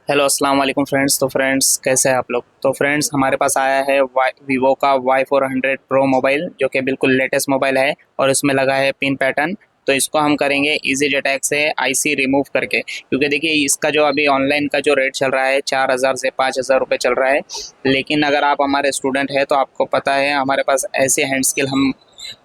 Hello अस्सलाम वालेकुम friends. तो फ्रेंड्स कैसे हैं आप लोग। तो फ्रेंड्स हमारे पास आया है वीवो का Y400 प्रो मोबाइल, जो कि बिल्कुल लेटेस्ट मोबाइल है और इसमें लगा है पिन पैटर्न। तो इसको हम करेंगे इजी अटैक से आईसी रिमूव करके, क्योंकि देखिए इसका जो अभी ऑनलाइन का जो रेट चल रहा है 4,000 से 5,000 रुपये चल रहा है। लेकिन अगर आप हमारे स्टूडेंट हैं तो आपको पता है हमारे पास ऐसे हैंड स्किल हम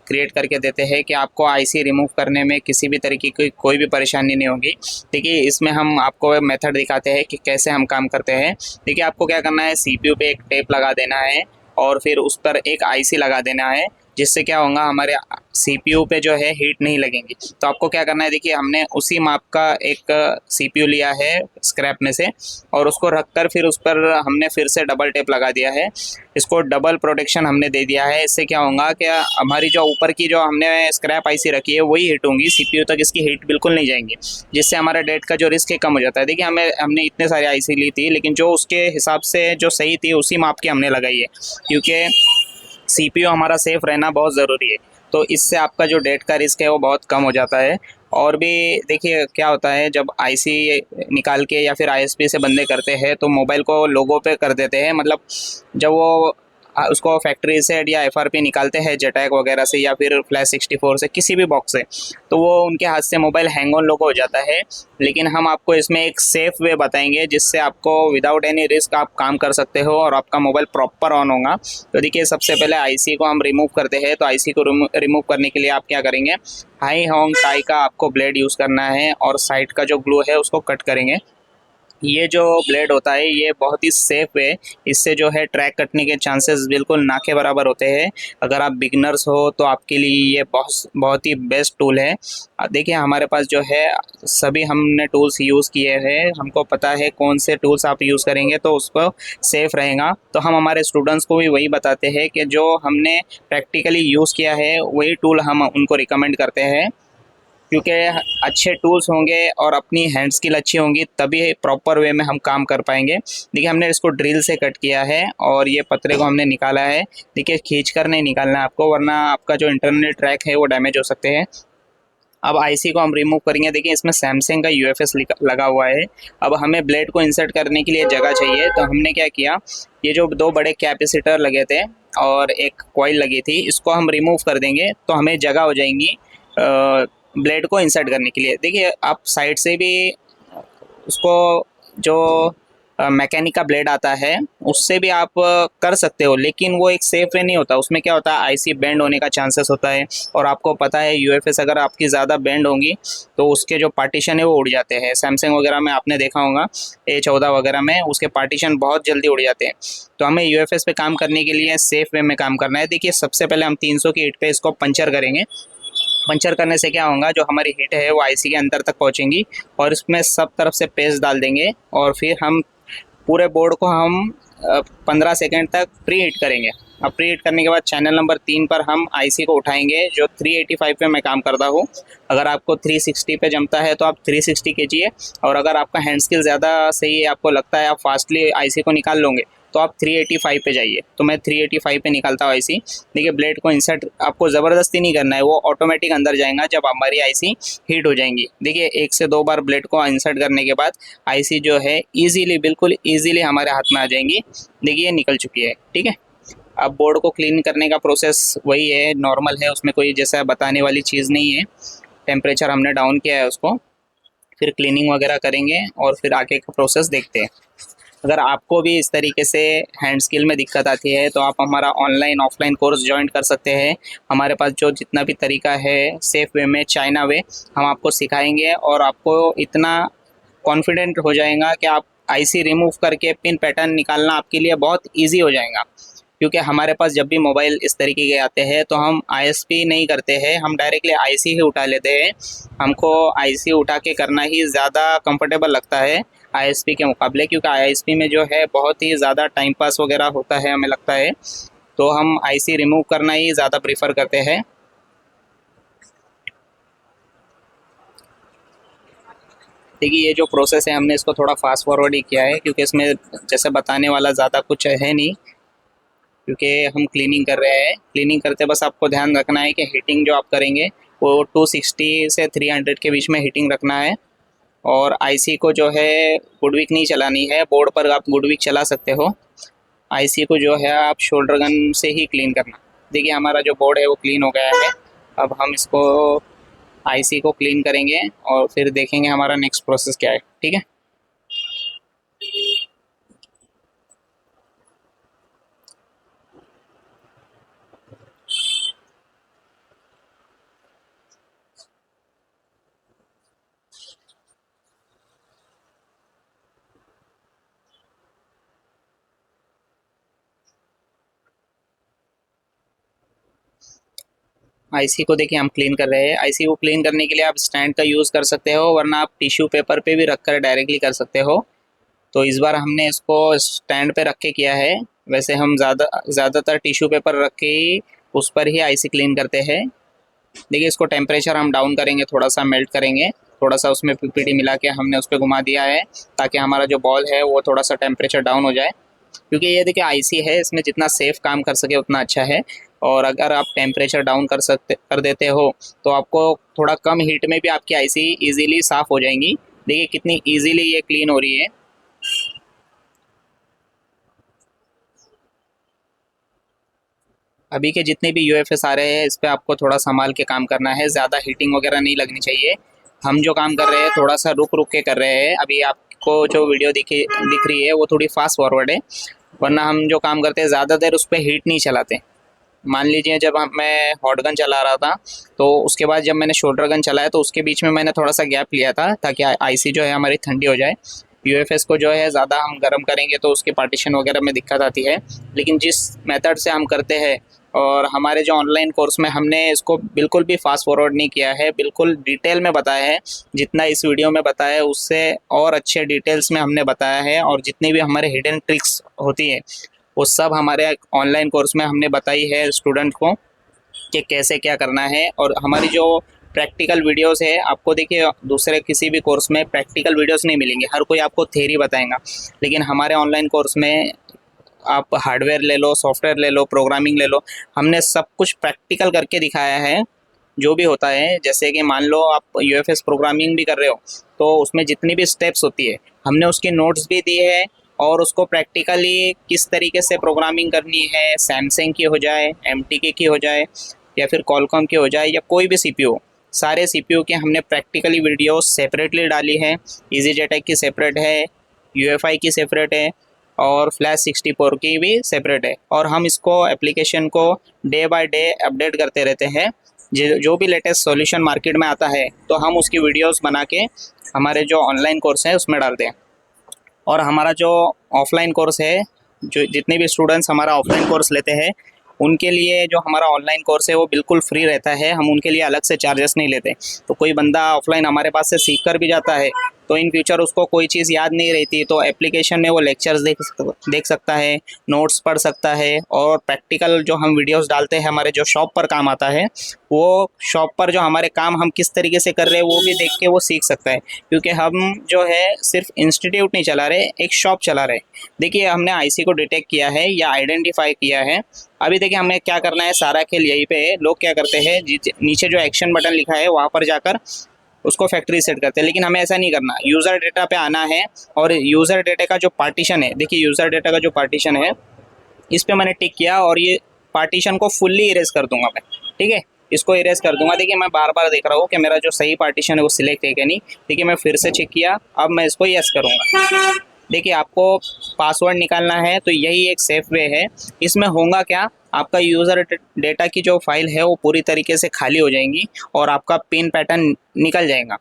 क्रिएट करके देते हैं कि आपको आईसी रिमूव करने में किसी भी तरीके की कोई भी परेशानी नहीं होगी। देखिए इसमें हम आपको मेथड दिखाते हैं कि कैसे हम काम करते हैं। देखिए आपको क्या करना है, सीपीयू पे एक टेप लगा देना है और फिर उस पर एक आईसी लगा देना है, जिससे क्या होगा हमारे सीपीयू पे जो है हीट नहीं लगेंगी। तो आपको क्या करना है, देखिए हमने उसी माप का एक सीपीयू लिया है स्क्रैप में से और उसको रखकर फिर उस पर हमने फिर से डबल टेप लगा दिया है। इसको डबल प्रोटेक्शन हमने दे दिया है। इससे क्या होगा कि हमारी जो ऊपर की जो हमने स्क्रैप आईसी रखी है वही हीट होंगी, सीपीयू तक इसकी हीट बिल्कुल नहीं जाएंगी, जिससे हमारा डेट का जो रिस्क है कम हो जाता है। देखिए हमने इतने सारे आईसी ली थी, लेकिन जो उसके हिसाब से जो सही थी उसी माप की हमने लगाई है, क्योंकि सीपीयू हमारा सेफ रहना बहुत ज़रूरी है। तो इससे आपका जो डेट का रिस्क है वो बहुत कम हो जाता है। और भी देखिए क्या होता है, जब आईसी निकाल के या फिर आईएसपी से बंदे करते हैं तो मोबाइल को लोगो पे कर देते हैं। मतलब जब वो उसको फैक्ट्री से या एफआरपी निकालते हैं जेटैक वगैरह से या फिर फ्लैश 64 से किसी भी बॉक्स से, तो वो उनके हाथ से मोबाइल हैंग ऑन लोगो हो जाता है। लेकिन हम आपको इसमें एक सेफ़ वे बताएंगे जिससे आपको विदाउट एनी रिस्क आप काम कर सकते हो और आपका मोबाइल प्रॉपर ऑन होगा। तो देखिए सबसे पहले आईसी को हम रिमूव करते हैं। तो आईसी को रिमूव करने के लिए आप क्या करेंगे, हाई होंग टाई का आपको ब्लेड यूज़ करना है और साइड का जो ग्लू है उसको कट करेंगे। ये जो ब्लेड होता है ये बहुत ही सेफ है, इससे जो है ट्रैक कटने के चांसेस बिल्कुल ना के बराबर होते हैं। अगर आप बिगनर्स हो तो आपके लिए ये बहुत बहुत ही बेस्ट टूल है। देखिए हमारे पास जो है सभी हमने टूल्स यूज़ किए हैं, हमको पता है कौन से टूल्स आप यूज़ करेंगे तो उसको सेफ रहेगा। तो हम हमारे स्टूडेंट्स को भी वही बताते हैं कि जो हमने प्रैक्टिकली यूज़ किया है वही टूल हम उनको रिकमेंड करते हैं, क्योंकि अच्छे टूल्स होंगे और अपनी हैंड स्किल अच्छी होंगी तभी प्रॉपर वे में हम काम कर पाएंगे। देखिए हमने इसको ड्रिल से कट किया है और ये पतरे को हमने निकाला है। देखिए खींच कर नहीं निकालना है आपको, वरना आपका जो इंटरनल ट्रैक है वो डैमेज हो सकते हैं। अब आईसी को हम रिमूव करेंगे। देखिए इसमें सैमसंग का यूएफएस लगा हुआ है। अब हमें ब्लेड को इंसर्ट करने के लिए जगह चाहिए, तो हमने क्या किया, ये जो दो बड़े कैपेसिटर लगे थे और एक कॉइल लगी थी, इसको हम रिमूव कर देंगे तो हमें जगह हो जाएंगी ब्लेड को इंसर्ट करने के लिए। देखिए आप साइड से भी उसको जो मैकेनिक का ब्लेड आता है उससे भी आप कर सकते हो, लेकिन वो एक सेफ वे नहीं होता। उसमें क्या होता है, आईसी बेंड होने का चांसेस होता है और आपको पता है यूएफएस अगर आपकी ज़्यादा बेंड होंगी तो उसके जो पार्टीशन है वो उड़ जाते हैं। सैमसंग वगैरह में आपने देखा होगा A14 वगैरह में उसके पार्टीशन बहुत जल्दी उड़ जाते हैं। तो हमें यूएफएस पे काम करने के लिए सेफ वे में काम करना है। देखिए सबसे पहले हम 300 की हीट पे इसको पंचर करेंगे। पंचर करने से क्या होगा, जो हमारी हीट है वो आईसी के अंदर तक पहुंचेंगी और इसमें सब तरफ से पेस्ट डाल देंगे और फिर हम पूरे बोर्ड को हम 15 सेकेंड तक प्री हीट करेंगे। अब प्री हीट करने के बाद चैनल नंबर 3 पर हम आईसी को उठाएंगे, जो 385 पे मैं काम करता हूँ। अगर आपको 360 पे जमता है तो आप 360 कीजिए, और अगर आपका हैंड स्किल ज़्यादा सही है, आपको लगता है आप फास्टली आईसी को निकाल लोगे, तो आप 385 पे जाइए। तो मैं 385 पे निकालता हूँ आईसी। देखिए ब्लेड को इंसर्ट आपको ज़बरदस्ती नहीं करना है, वो ऑटोमेटिक अंदर जाएगा जब हमारी आईसी हीट हो जाएंगी। देखिए 1 से 2 बार ब्लेड को इंसर्ट करने के बाद आईसी जो है ईजीली, बिल्कुल ईजीली हमारे हाथ में आ जाएंगी। देखिए निकल चुकी है, ठीक है। अब बोर्ड को क्लीन करने का प्रोसेस वही है, नॉर्मल है, उसमें कोई जैसा बताने वाली चीज़ नहीं है। टेम्परेचर हमने डाउन किया है उसको, फिर क्लीनिंग वगैरह करेंगे और फिर आगे का प्रोसेस देखते हैं। अगर आपको भी इस तरीके से हैंड स्किल में दिक्कत आती है तो आप हमारा ऑनलाइन ऑफलाइन कोर्स ज्वाइन कर सकते हैं। हमारे पास जो जितना भी तरीका है सेफ वे में, चाइना वे, हम आपको सिखाएंगे और आपको इतना कॉन्फिडेंट हो जाएगा कि आप आईसी रिमूव करके पिन पैटर्न निकालना आपके लिए बहुत ईजी हो जाएगा। क्योंकि हमारे पास जब भी मोबाइल इस तरीके के आते हैं तो हम आईएसपी नहीं करते हैं, हम डायरेक्टली आईसी ही उठा लेते हैं। हमको आईसी उठा के करना ही ज़्यादा कंफर्टेबल लगता है आईएसपी के मुकाबले, क्योंकि आईएसपी में जो है बहुत ही ज़्यादा टाइम पास वगैरह होता है हमें लगता है। तो हम आईसी रिमूव करना ही ज़्यादा प्रीफर करते हैं। देखिए ये जो प्रोसेस है हमने इसको थोड़ा फास्ट फॉरवर्ड ही किया है, क्योंकि इसमें जैसे बताने वाला ज़्यादा कुछ है नहीं, क्योंकि हम क्लीनिंग कर रहे हैं। क्लीनिंग करते बस आपको ध्यान रखना है कि हीटिंग जो आप करेंगे वो 260 से 300 के बीच में हीटिंग रखना है। और आईसी को जो है गुडविक नहीं चलानी है, बोर्ड पर आप गुडविक चला सकते हो। आईसी को जो है आप शोल्डर गन से ही क्लीन करना। देखिए हमारा जो बोर्ड है वो क्लीन हो गया है। अब हम इसको आईसी को क्लीन करेंगे और फिर देखेंगे हमारा नेक्स्ट प्रोसेस क्या है। ठीक है। आईसी को देखिए हम क्लीन कर रहे हैं। आईसी को क्लीन करने के लिए आप स्टैंड का यूज़ कर सकते हो, वरना आप टिश्यू पेपर पे भी रख कर डायरेक्टली कर सकते हो। तो इस बार हमने इसको स्टैंड पे रख के किया है। वैसे हम ज़्यादातर टिश्यू पेपर रख के ही उस पर ही आईसी क्लीन करते हैं। देखिए इसको टेम्परेचर हम डाउन करेंगे, थोड़ा सा मेल्ट करेंगे, थोड़ा सा उसमें पीपीटी मिला के हमने उस पर घुमा दिया है ताकि हमारा जो बॉल है वो थोड़ा सा टेम्परेचर डाउन हो जाए। क्योंकि ये देखिए आईसी है, इसमें जितना सेफ काम कर सके उतना अच्छा है। और अगर आप टेम्परेचर डाउन कर देते हो तो आपको थोड़ा कम हीट में भी आपकी आईसी इजीली साफ़ हो जाएंगी। देखिए कितनी इजीली ये क्लीन हो रही है। अभी के जितने भी यूएफएस आ रहे हैं इस पे आपको थोड़ा संभाल के काम करना है, ज़्यादा हीटिंग वगैरह नहीं लगनी चाहिए। हम जो काम कर रहे हैं थोड़ा सा रुक रुक के कर रहे हैं। अभी आपको जो वीडियो दिख रही है वो थोड़ी फास्ट फॉरवर्ड है, वरना हम जो काम करते हैं ज़्यादा देर उस पर हीट नहीं चलाते। मान लीजिए जब मैं हॉट गन चला रहा था तो उसके बाद जब मैंने शोल्डर गन चलाया तो उसके बीच में मैंने थोड़ा सा गैप लिया था ताकि आईसी जो है हमारी ठंडी हो जाए। यूएफएस को जो है ज़्यादा हम गर्म करेंगे तो उसके पार्टीशन वगैरह में दिक्कत आती है। लेकिन जिस मेथड से हम करते हैं और हमारे जो ऑनलाइन कोर्स में हमने इसको बिल्कुल भी फास्ट फॉरवर्ड नहीं किया है, बिल्कुल डिटेल में बताया है। जितना इस वीडियो में बताया है उससे और अच्छे डिटेल्स में हमने बताया है, और जितनी भी हमारे हिडन ट्रिक्स होती है वो सब हमारे ऑनलाइन कोर्स में हमने बताई है स्टूडेंट को कि कैसे क्या करना है। और हमारी जो प्रैक्टिकल वीडियोस है, आपको देखिए दूसरे किसी भी कोर्स में प्रैक्टिकल वीडियोस नहीं मिलेंगे, हर कोई आपको थ्योरी बताएगा। लेकिन हमारे ऑनलाइन कोर्स में आप हार्डवेयर ले लो, सॉफ्टवेयर ले लो, प्रोग्रामिंग ले लो, हमने सब कुछ प्रैक्टिकल करके दिखाया है जो भी होता है। जैसे कि मान लो आप यूएफएस प्रोग्रामिंग भी कर रहे हो तो उसमें जितनी भी स्टेप्स होती है हमने उसकी नोट्स भी दी है, और उसको प्रैक्टिकली किस तरीके से प्रोग्रामिंग करनी है, सैमसंग की हो जाए, एमटीके की हो जाए, या फिर कॉलकॉम की हो जाए, या कोई भी सीपीयू, सारे सीपीयू के हमने प्रैक्टिकली वीडियो सेपरेटली डाली है। इजी जेटेक की सेपरेट है, यूएफआई की सेपरेट है, और फ्लैश 64 की भी सेपरेट है। और हम इसको एप्लीकेशन को डे बाय डे अपडेट करते रहते हैं। जो भी लेटेस्ट सॉल्यूशन मार्केट में आता है तो हम उसकी वीडियोस बना के हमारे जो ऑनलाइन कोर्स है उसमें डालते हैं। और हमारा जो ऑफलाइन कोर्स है, जो जितने भी स्टूडेंट्स हमारा ऑफलाइन कोर्स लेते हैं उनके लिए जो हमारा ऑनलाइन कोर्स है वो बिल्कुल फ्री रहता है। हम उनके लिए अलग से चार्जेस नहीं लेते। तो कोई बंदा ऑफलाइन हमारे पास से सीख कर भी जाता है तो इन फ्यूचर उसको कोई चीज़ याद नहीं रहती तो एप्लीकेशन में वो लेक्चर्स देख सकता है, नोट्स पढ़ सकता है, और प्रैक्टिकल जो हम वीडियोस डालते हैं हमारे जो शॉप पर काम आता है, वो शॉप पर जो हमारे काम हम किस तरीके से कर रहे हैं वो भी देख के वो सीख सकता है। क्योंकि हम जो है सिर्फ इंस्टीट्यूट नहीं चला रहे, एक शॉप चला रहे। देखिए हमने आईसी को डिटेक्ट किया है या आइडेंटिफाई किया है। अभी देखिए हमें क्या करना है, सारा खेल यहीं पे है। लोग क्या करते हैं, नीचे जो एक्शन बटन लिखा है वहाँ पर जाकर उसको फैक्ट्री सेट करते हैं, लेकिन हमें ऐसा नहीं करना। यूज़र डेटा पे आना है, और यूज़र डेटा का जो पार्टीशन है, देखिए यूज़र डेटा का जो पार्टीशन है इस पर मैंने टिक किया, और ये पार्टीशन को फुल्ली इरेज कर दूंगा मैं। ठीक है, इसको इरेज कर दूंगा। देखिए मैं बार बार देख रहा हूँ कि मेरा जो सही पार्टीशन है वो सिलेक्ट है कि नहीं। देखिए मैं फिर से चेक किया, अब मैं इसको यस करूँगा। देखिए आपको पासवर्ड निकालना है तो यही एक सेफ वे है। इसमें होगा क्या, आपका यूज़र डेटा की जो फाइल है वो पूरी तरीके से खाली हो जाएंगी और आपका पिन पैटर्न निकल जाएगा।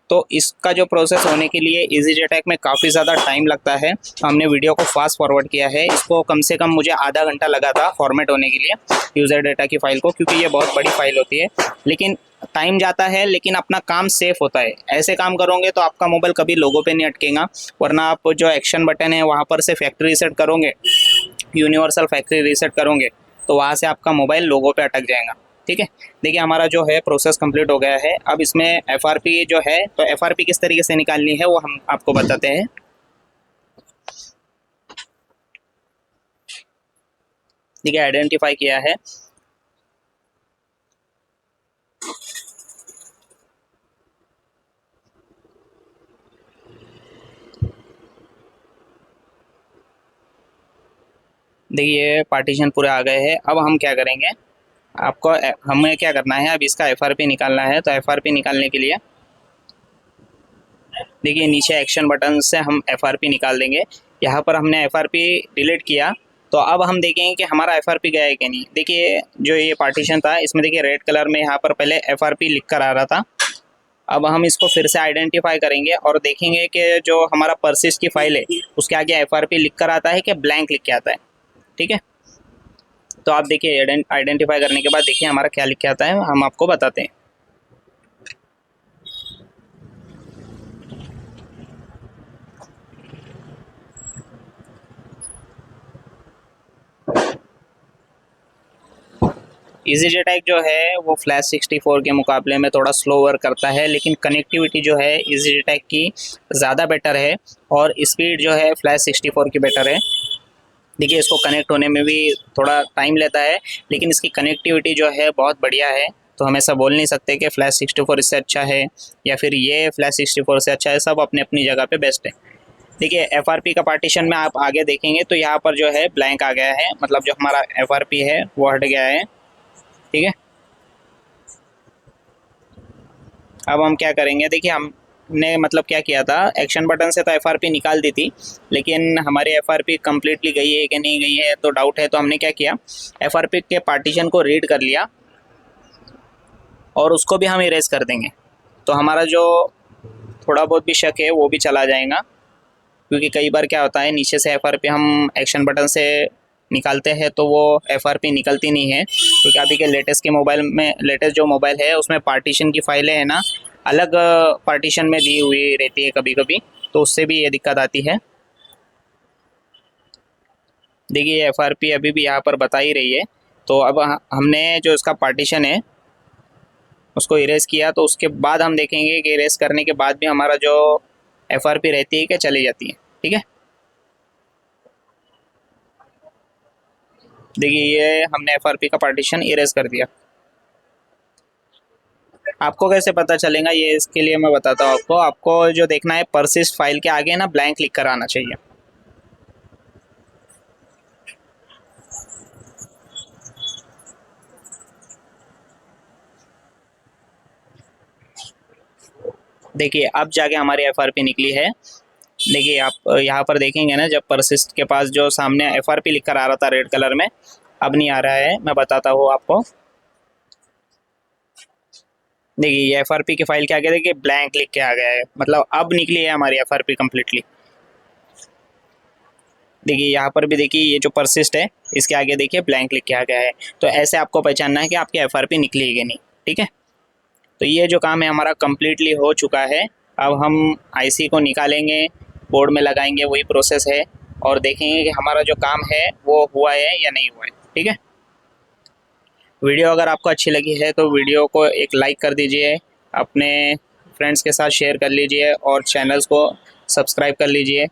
तो इसका जो प्रोसेस होने के लिए इजी जेटैक में काफ़ी ज़्यादा टाइम लगता है। हमने वीडियो को फास्ट फॉरवर्ड किया है, इसको कम से कम मुझे आधा घंटा लगा था फॉर्मेट होने के लिए यूज़र डेटा की फ़ाइल को, क्योंकि ये बहुत बड़ी फाइल होती है। लेकिन टाइम जाता है, लेकिन अपना काम सेफ होता है। ऐसे काम करोगे तो आपका मोबाइल कभी लोगों पे नहीं अटकेगा, वरना आप जो एक्शन बटन है वहाँ पर से फैक्ट्री रीसेट करोगे, यूनिवर्सल फैक्ट्री रीसेट करोगे, तो वहाँ से आपका मोबाइल लोगों पे अटक जाएगा। ठीक है, देखिए हमारा जो है प्रोसेस कंप्लीट हो गया है। अब इसमें एफआरपी जो है, तो एफआरपी किस तरीके से निकालनी है वो हम आपको बताते हैं। देखिए आइडेंटिफाई किया है, देखिए पार्टीशन पूरे आ गए हैं। अब हम क्या करेंगे, आपको हमें क्या करना है, अब इसका एफआरपी निकालना है। तो एफआरपी निकालने के लिए देखिए नीचे एक्शन बटन से हम एफआरपी निकाल देंगे। यहाँ पर हमने एफआरपी डिलीट किया, तो अब हम देखेंगे कि हमारा एफआरपी गया है कि नहीं। देखिए जो ये पार्टीशन था इसमें देखिए रेड कलर में यहाँ पर पहले एफआरपी लिख कर आ रहा था। अब हम इसको फिर से आइडेंटिफाई करेंगे और देखेंगे कि जो हमारा परसिस्ट की फाइल है उसके आगे एफआरपी लिख कर आता है कि ब्लैंक लिख के आता है। ठीक है, तो आप देखिए आइडेंटिफाई करने के बाद देखिए हमारा क्या लिख के आता है, हम आपको बताते हैं। EasyJet जो है वो फ्लैश 64 के मुकाबले में थोड़ा स्लो वर्क करता है, लेकिन कनेक्टिविटी जो है EasyJet की ज़्यादा बेटर है और स्पीड जो है फ्लैश 64 की बेटर है। देखिए इसको कनेक्ट होने में भी थोड़ा टाइम लेता है, लेकिन इसकी कनेक्टिविटी जो है बहुत बढ़िया है। तो हम ऐसा बोल नहीं सकते कि फ्लैश 64 इससे अच्छा है या फिर ये फ्लैश 64 से अच्छा है, सब अपनी अपनी जगह पे बेस्ट है। देखिए एफआरपी का पार्टीशन में आप आगे देखेंगे तो यहाँ पर जो है ब्लैंक आ गया है, मतलब जो हमारा एफआरपी है वो हट गया है। ठीक है, अब हम क्या करेंगे, देखिए हमने मतलब क्या किया था, एक्शन बटन से तो एफआरपी निकाल दी थी, लेकिन हमारी एफआरपी कम्प्लीटली गई है कि नहीं गई है तो डाउट है। तो हमने क्या किया, एफआरपी के पार्टीशन को रीड कर लिया और उसको भी हम इरेज कर देंगे। तो हमारा जो थोड़ा बहुत भी शक है वो भी चला जाएगा, क्योंकि कई बार क्या होता है नीचे से एफआरपी हम एक्शन बटन से निकालते हैं तो वो एफआरपी निकलती नहीं है, क्योंकि अभी के लेटेस्ट के मोबाइल में, लेटेस्ट जो मोबाइल है उसमें पार्टीशन की फाइलें हैं ना अलग पार्टीशन में दी हुई रहती है कभी कभी, तो उससे भी ये दिक्कत आती है। देखिए एफआरपी अभी भी यहाँ पर बता ही रही है। तो अब हमने जो इसका पार्टीशन है उसको इरेज किया, तो उसके बाद हम देखेंगे कि इरेज करने के बाद भी हमारा जो एफआरपी रहती है कि चली जाती है। ठीक है, देखिए ये हमने एफआरपी का पार्टीशन इरेज कर दिया। आपको कैसे पता चलेगा ये, इसके लिए मैं बताता हूँ आपको। आपको जो देखना है परसिस्ट फाइल के आगे ना ब्लैंक लिख कर आना चाहिए। देखिए अब जाके हमारी एफआरपी निकली है। देखिए आप यहाँ पर देखेंगे ना, जब परसिस्ट के पास जो सामने एफआरपी लिख कर आ रहा था रेड कलर में, अब नहीं आ रहा है। मैं बताता हूँ आपको। देखिए ये एफआरपी की फाइल के आगे देखिए ब्लैंक लिख के आ गया है, मतलब अब निकली है हमारी एफआरपी कम्प्लीटली। देखिए यहाँ पर भी देखिए ये जो परसिस्ट है इसके आगे देखिए ब्लैंक लिख के आ गया है। तो ऐसे आपको पहचानना है कि आपकी एफआरपी निकली है कि नहीं। ठीक है, तो ये जो काम है हमारा कम्प्लीटली हो चुका है। अब हम आईसी को निकालेंगे, बोर्ड में लगाएंगे, वही प्रोसेस है, और देखेंगे कि हमारा जो काम है वो हुआ है या नहीं हुआ है। ठीक है, वीडियो अगर आपको अच्छी लगी है तो वीडियो को एक लाइक कर दीजिए, अपने फ्रेंड्स के साथ शेयर कर लीजिए और चैनल्स को सब्सक्राइब कर लीजिए।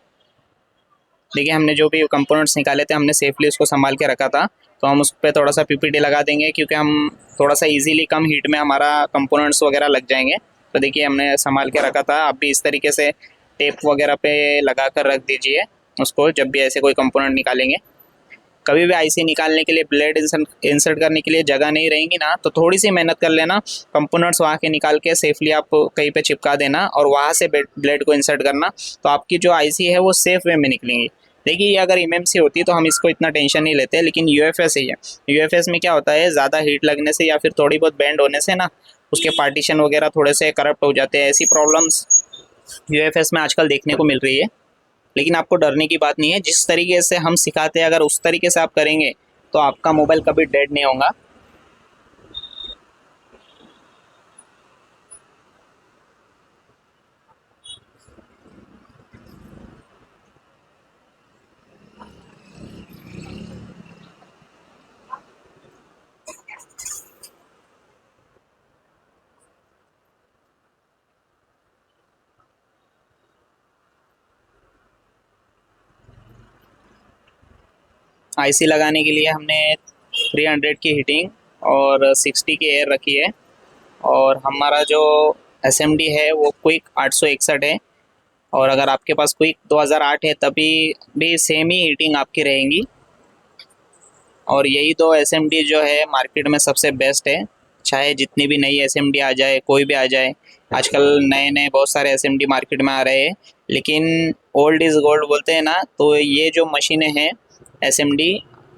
देखिए हमने जो भी कंपोनेंट्स निकाले थे हमने सेफली उसको संभाल के रखा था, तो हम उस पर थोड़ा सा पीपीटी लगा देंगे, क्योंकि हम थोड़ा सा इजीली कम हीट में हमारा कंपोनेंट्स वगैरह लग जाएंगे। तो देखिए हमने संभाल के रखा था, आप भी इस तरीके से टेप वगैरह पे लगा कर रख दीजिए उसको, जब भी ऐसे कोई कंपोनेंट निकालेंगे। कभी भी आईसी निकालने के लिए ब्लेड इंसर्ट करने के लिए जगह नहीं रहेंगी ना, तो थोड़ी सी मेहनत कर लेना, कंपोनेंट्स वहाँ के निकाल के सेफली आप कहीं पे चिपका देना और वहाँ से ब्लेड को इंसर्ट करना, तो आपकी जो आईसी है वो सेफ वे में निकलेंगी। देखिए ये अगर एमएमसी होती तो हम इसको इतना टेंशन नहीं लेते, लेकिन यूएफएस ही है। यूएफएस में क्या होता है, ज़्यादा हीट लगने से या फिर थोड़ी बहुत बैंड होने से ना उसके पार्टीशन वगैरह थोड़े से करप्ट हो जाते हैं। ऐसी प्रॉब्लम्स यूएफएस में आजकल देखने को मिल रही है, लेकिन आपको डरने की बात नहीं है। जिस तरीके से हम सिखाते हैं अगर उस तरीके से आप करेंगे तो आपका मोबाइल कभी डेड नहीं होगा। आईसी लगाने के लिए हमने 300 की हीटिंग और 60 की एयर रखी है, और हमारा जो एसएमडी है वो क्विक 861 है, और अगर आपके पास क्विक 2008 है तभी भी सेम ही हीटिंग आपकी रहेंगी। और यही दो एसएमडी जो है मार्केट में सबसे बेस्ट है। चाहे जितनी भी नई एसएमडी आ जाए, कोई भी आ जाए, आजकल नए नए बहुत सारे एसएमडी मार्केट में आ रहे हैं, लेकिन ओल्ड इज़ गोल्ड बोलते हैं ना। तो ये जो मशीनें हैं एसएमडी,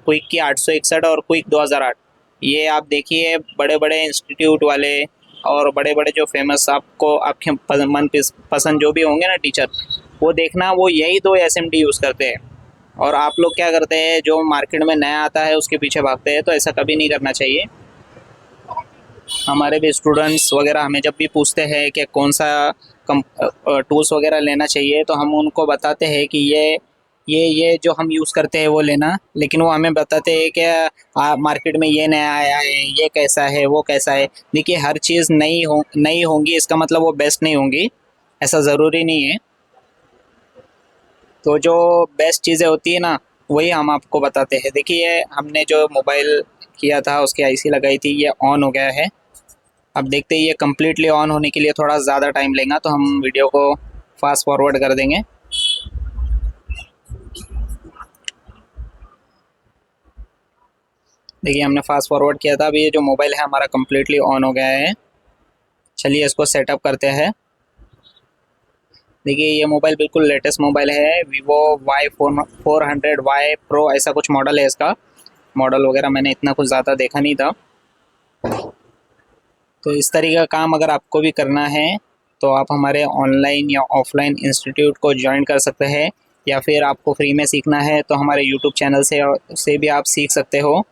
क्विक की 861 और क्विक 2008, ये आप देखिए बड़े बड़े इंस्टीट्यूट वाले और बड़े बड़े जो फेमस आपको आपके मन पसंद जो भी होंगे ना टीचर, वो देखना वो यही दो एसएमडी यूज़ करते हैं। और आप लोग क्या करते हैं, जो मार्केट में नया आता है उसके पीछे भागते हैं, तो ऐसा कभी नहीं करना चाहिए। हमारे भी स्टूडेंट्स वगैरह हमें जब भी पूछते हैं कि कौन सा टूल्स वगैरह लेना चाहिए, तो हम उनको बताते हैं कि ये जो हम यूज़ करते हैं वो लेना, लेकिन वो हमें बताते हैं कि मार्केट में ये नया आया है, ये कैसा है, वो कैसा है। देखिए हर चीज़ नई होंगी इसका मतलब वो बेस्ट नहीं होंगी, ऐसा ज़रूरी नहीं है। तो जो बेस्ट चीज़ें होती है ना, वही हम आपको बताते हैं। देखिए हमने जो मोबाइल किया था उसकी आईसी लगाई थी, ये ऑन हो गया है। अब देखते ही ये कम्प्लीटली ऑन होने के लिए थोड़ा ज़्यादा टाइम लेगा, तो हम वीडियो को फास्ट फॉरवर्ड कर देंगे। देखिए हमने फास्ट फॉरवर्ड किया था, अभी ये जो मोबाइल है हमारा कम्प्लीटली ऑन हो गया है। चलिए इसको सेटअप करते हैं। देखिए ये मोबाइल बिल्कुल लेटेस्ट मोबाइल है, वीवो Y400Y प्रो ऐसा कुछ मॉडल है इसका। मॉडल वगैरह मैंने इतना कुछ ज़्यादा देखा नहीं था। तो इस तरीके का काम अगर आपको भी करना है तो आप हमारे ऑनलाइन या ऑफलाइन इंस्टीट्यूट को ज्वाइन कर सकते हैं, या फिर आपको फ्री में सीखना है तो हमारे यूट्यूब चैनल से भी आप सीख सकते हो।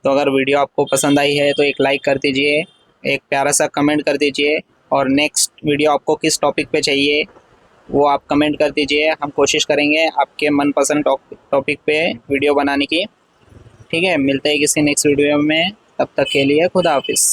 तो अगर वीडियो आपको पसंद आई है तो एक लाइक कर दीजिए, एक प्यारा सा कमेंट कर दीजिए, और नेक्स्ट वीडियो आपको किस टॉपिक पे चाहिए वो आप कमेंट कर दीजिए। हम कोशिश करेंगे आपके मनपसंद टॉपिक पे वीडियो बनाने की। ठीक है, मिलते हैं किसी नेक्स्ट वीडियो में, तब तक के लिए खुदा हाफिज़।